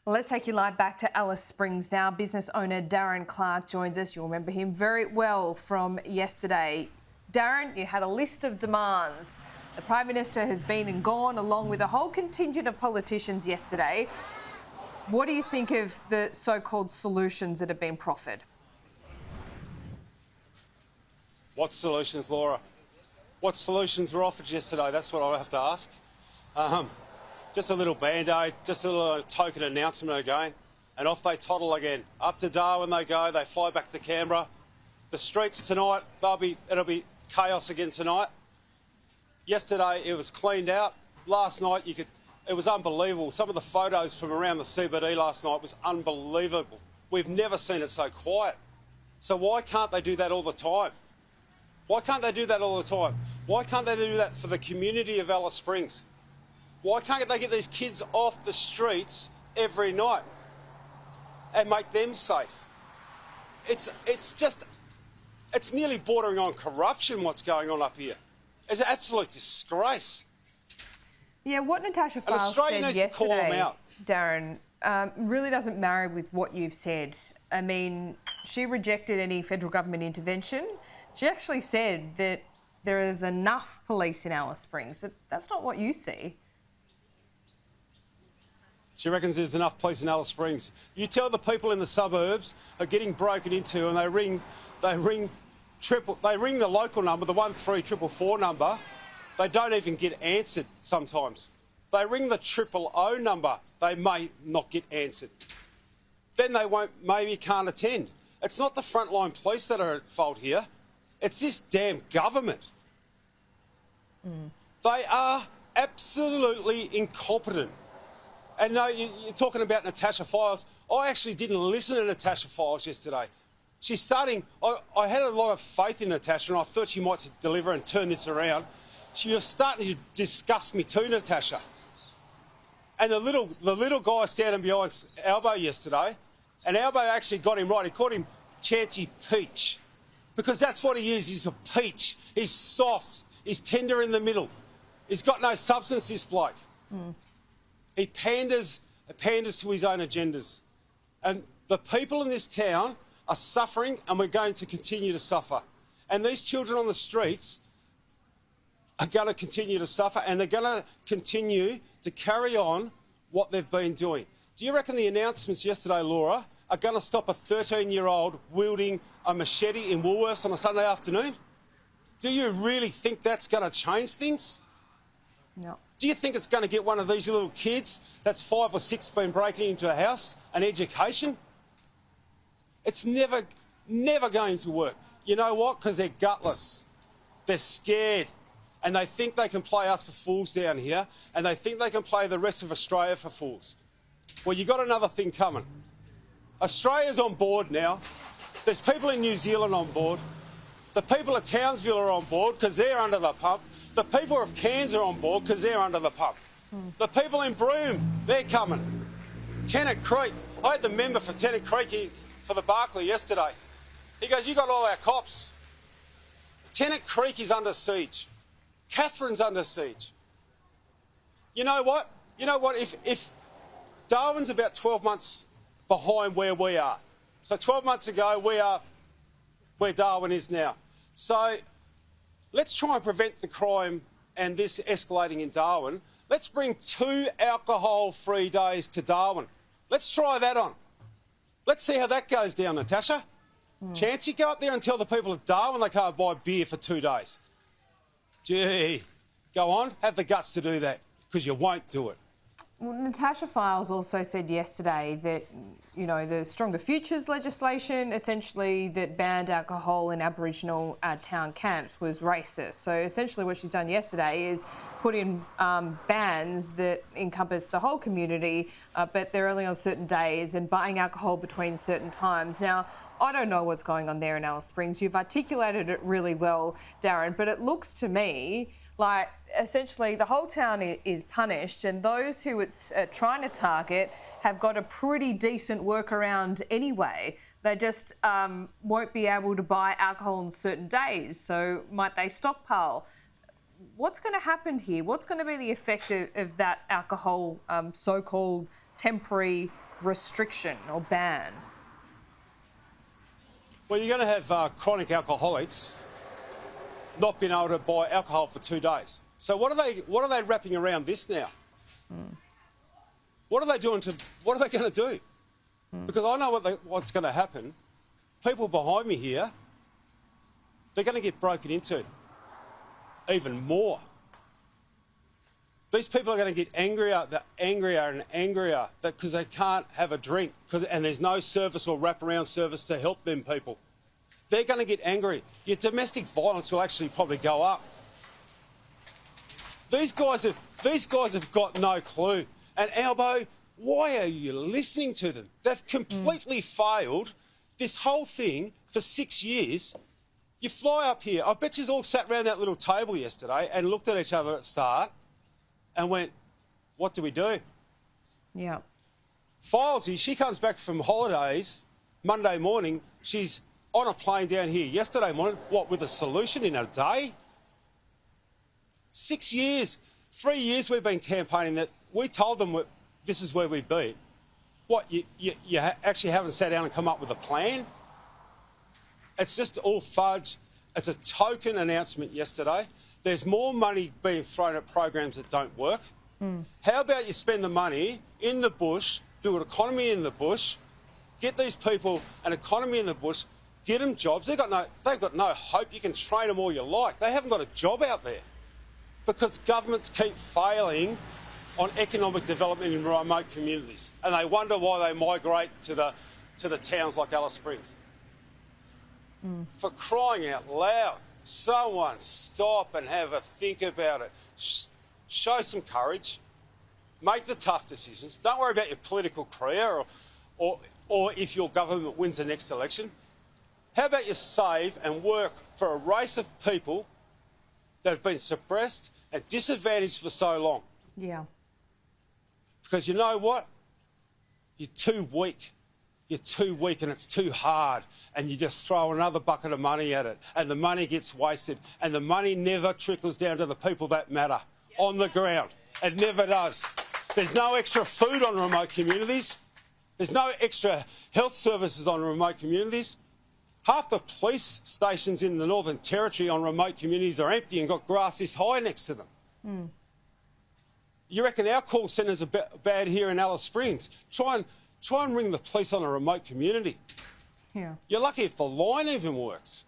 Well, let's take you live back to Alice Springs now. Business owner Darren Clark joins us. You'll remember him very well from yesterday. Darren, you had a list of demands. The Prime Minister has been and gone, along with a whole contingent of politicians yesterday. What do you think of the so-called solutions that have been proffered? What solutions, Laura? What solutions were offered yesterday? That's what I have to ask. Just a little band-aid, just a little token announcement again, and off they toddle again. Up to Darwin they go, they fly back to Canberra. The streets tonight, it'll be chaos again tonight. Yesterday it was cleaned out. Last night it was unbelievable. Some of the photos from around the CBD last night was unbelievable. We've never seen it so quiet. So why can't they do that all the time? Why can't they do that all the time? Why can't they do that for the community of Alice Springs? Why can't they get these kids off the streets every night and make them safe? It's nearly bordering on corruption what's going on up here. It's an absolute disgrace. Yeah, what Natasha Files said yesterday, Darren, really doesn't marry with what you've said. I mean, she rejected any federal government intervention. She actually said that there is enough police in Alice Springs, but that's not what you see. She reckons there's enough police in Alice Springs. You tell the people in the suburbs are getting broken into, and they ring the local number, the 13444 number. They don't even get answered sometimes. They ring the 000 number. They may not get answered. Then they maybe can't attend. It's not the frontline police that are at fault here. It's this damn government. They are absolutely incompetent. And no, you're talking about Natasha Files. I actually didn't listen to Natasha Files yesterday. She's starting... I had a lot of faith in Natasha, and I thought she might deliver and turn this around. She was starting to disgust me too, Natasha. And the little guy standing behind Albo yesterday, and Albo actually got him right. He called him Chancy Peach, because that's what he is. He's a peach. He's soft. He's tender in the middle. He's got no substance, this bloke. He panders to his own agendas. And the people in this town are suffering, and we're going to continue to suffer. And these children on the streets are going to continue to suffer, and they're going to continue to carry on what they've been doing. Do you reckon the announcements yesterday, Laura, are going to stop a 13-year-old wielding a machete in Woolworths on a Sunday afternoon? Do you really think that's going to change things? No. Do you think it's going to get one of these little kids that's 5 or 6 been breaking into a house an education? It's never going to work. You know what? Because they're gutless. They're scared. And they think they can play us for fools down here, and they think they can play the rest of Australia for fools. Well, you got another thing coming. Australia's on board now. There's people in New Zealand on board. The people of Townsville are on board because they're under the pump. The people of Cairns are on board because they're under the pump. The people in Broome, they're coming. Tennant Creek, I had the member for Tennant Creek for the Barclay yesterday. He goes, you got all our cops. Tennant Creek is under siege. Catherine's under siege. You know what? If Darwin's about 12 months behind where we are. So 12 months ago, we are where Darwin is now. So let's try and prevent the crime and this escalating in Darwin. Let's bring 2 alcohol-free days to Darwin. Let's try that on. Let's see how that goes down, Natasha. Chance, you go up there and tell the people of Darwin they can't buy beer for 2 days. Gee, go on, have the guts to do that, because you won't do it. Well, Natasha Files also said yesterday that, the Stronger Futures legislation, essentially that banned alcohol in Aboriginal town camps, was racist. So essentially what she's done yesterday is put in bans that encompass the whole community, but they're only on certain days, and buying alcohol between certain times. Now, I don't know what's going on there in Alice Springs. You've articulated it really well, Darren, but it looks to me like essentially the whole town is punished, and those who it's trying to target have got a pretty decent workaround anyway. They just won't be able to buy alcohol on certain days, so might they stockpile? What's going to happen here? What's going to be the effect of that alcohol so-called temporary restriction or ban? Well, you're going to have chronic alcoholics not being able to buy alcohol for 2 days. So what are they wrapping around this now? What are they doing what are they going to do? Because I know what's going to happen. People behind me here, they're going to get broken into even more. These people are going to get angrier and angrier because they can't have a drink and there's no service or wraparound service to help them people. They're going to get angry. Your domestic violence will actually probably go up. These guys have got no clue. And Albo, why are you listening to them? They've completely failed this whole thing for 6 years. You fly up here. I bet you all sat around that little table yesterday and looked at each other at the start and went, what do we do? Yeah. Filesy, she comes back from holidays Monday morning. She's on a plane down here yesterday morning. What, with a solution in a day? 6 years, 3 years we've been campaigning that. We told them this is where we'd be. What, you actually haven't sat down and come up with a plan? It's just all fudge. It's a token announcement yesterday. There's more money being thrown at programs that don't work. How about you spend the money in the bush, do an economy in the bush, get these people an economy in the bush, get them jobs. They've got no hope. You can train them all you like. They haven't got a job out there because governments keep failing on economic development in remote communities, and they wonder why they migrate to the towns like Alice Springs. For crying out loud, someone stop and have a think about it. Show some courage. Make the tough decisions. Don't worry about your political career or if your government wins the next election. How about you save and work for a race of people that have been suppressed and disadvantaged for so long? Yeah. Because you know what? You're too weak. You're too weak and it's too hard. And you just throw another bucket of money at it and the money gets wasted and the money never trickles down to the people that matter on the ground. It never does. There's no extra food on remote communities. There's no extra health services on remote communities. Half the police stations in the Northern Territory on remote communities are empty and got grass this high next to them. You reckon our call centres are bad here in Alice Springs? Try and ring the police on a remote community. Yeah. You're lucky if the line even works.